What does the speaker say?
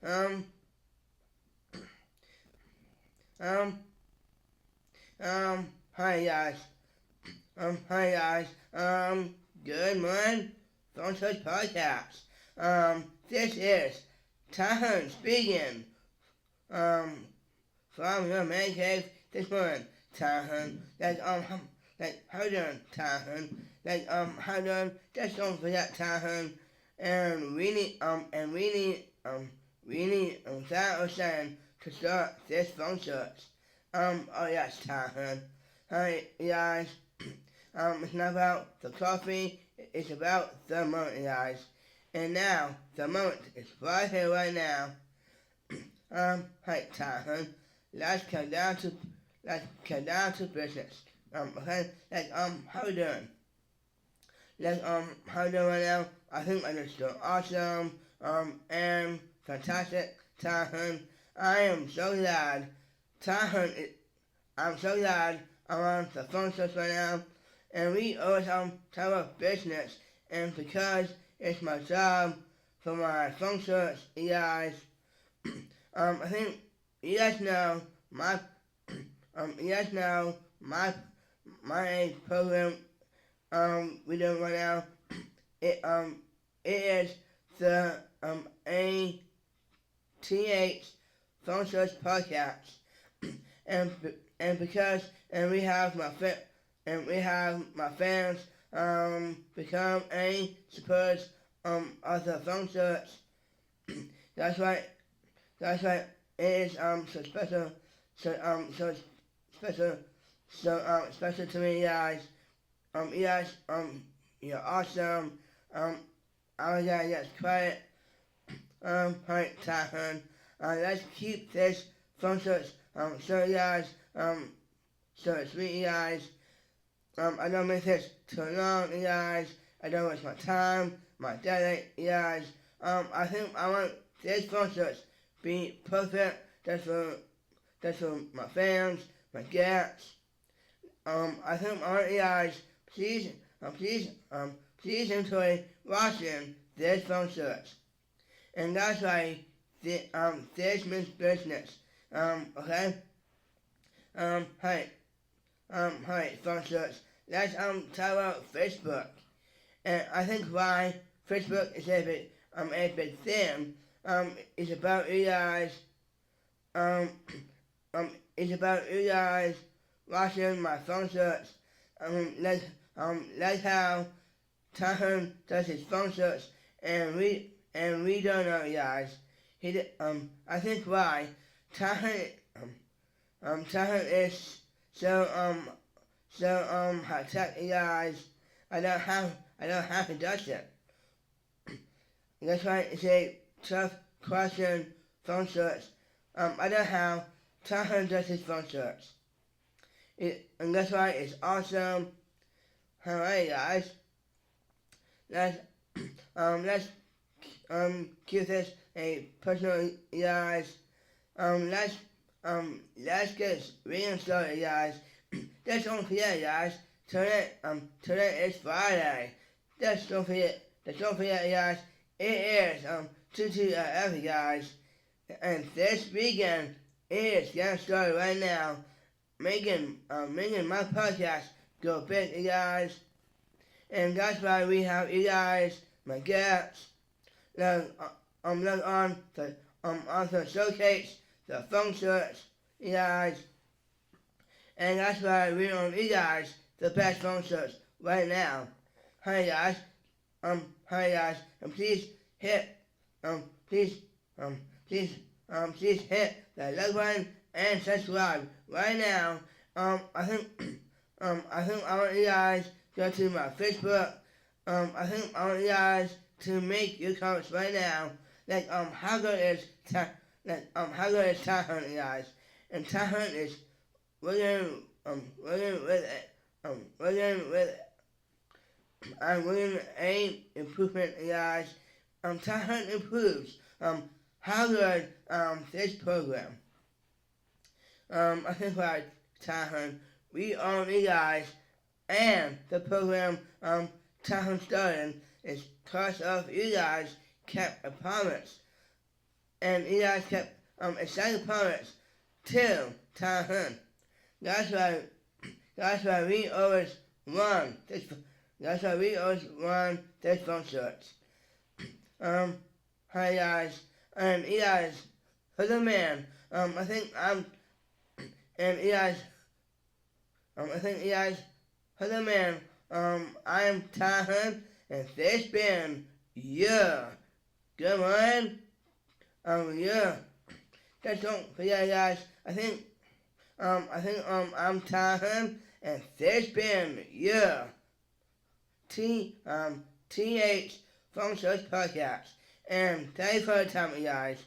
Um, um, hi guys. Hi guys. Good morning. Phone Search Podcast. This is Tahan speaking. Um, from your man cave this morning. Tahan. How you doing, Tahan? How you doing? Just don't forget Tahan. And we need that or saying to start this phone search. Oh yes, Tahan. Hi guys. It's not about the coffee, it's about the moment, guys. And now, the moment is right here, right now. Hi, Tyson. Let's get down to business. Okay. How you doing? How you doing right now? I think I just doing awesome. And fantastic, Tyson. I am so glad, Tyson. I'm so glad I'm on the phone search right now, and we always talk about business, and because it's my job for my phone search, you guys, I think you guys know my, you guys know my program, we do right now. It it is the ATH phone search podcast, and because we have we have my fans become a supporters of the phone search. That's right. That's right. It is so special. So special. Special to me, guys. You guys you're awesome. I was gonna get quiet. Alright, Tyson. Let's keep this phone search. So you guys so sweet, you guys. I don't make this too long, you guys. I don't waste my time, my data, you guys. I think I want this phone search be perfect. That's for my fans, my guests. I think I want you guys please, please enjoy watching this phone search. And that's why this means business. Okay. Hi. Hi, phone search. Let's talk about Facebook. And I think why Facebook is a bit thin is about you guys um is about you guys watching my phone search. That's how Tahun does his phone search, and we don't know, guys. I think why Tahun Tahun is so high tech, guys. I don't have to touch it. That's why it's a tough question phone search. I don't know how Tahun does his phone search. And that's why it's awesome. Alright, guys. Let's let's give this a personal, guys. Let's get reading started, guys. Just don't forget, guys. Today is Friday. Just don't forget. Guys. It is 2 guys. And this weekend is getting started right now. Making my podcast go big, you guys. And that's why we have you guys, my guests, that look on the showcase, the phone search, you guys. And that's why we on you guys the best phone search right now. Hi guys, hi guys, and please hit, please, please, please hit the like button and subscribe right now. I think, I want you guys go to my Facebook. I think I want you guys to make your comments right now. How good is how good is Tie Hunt, guys? And Tie Hunt is we're going with it. We're going with it. We're going a improvement, guys. Tie Hunt improves. How good this program. I think like Tie Hunt, we own you guys, and the program Tie Hunt started is because of you guys kept a promise. and you guys kept exciting opponents till Tahan. That's why we always won this. That's why we always won this phone search. Hi guys. You guys, for the man. I think you guys. I think you guys, for the man. I'm Tahan, and this been Good morning. Yeah. Just don't forget, guys. I think I'm Tahan, and this been TH Phone Search Podcast. And thanks for the time, guys.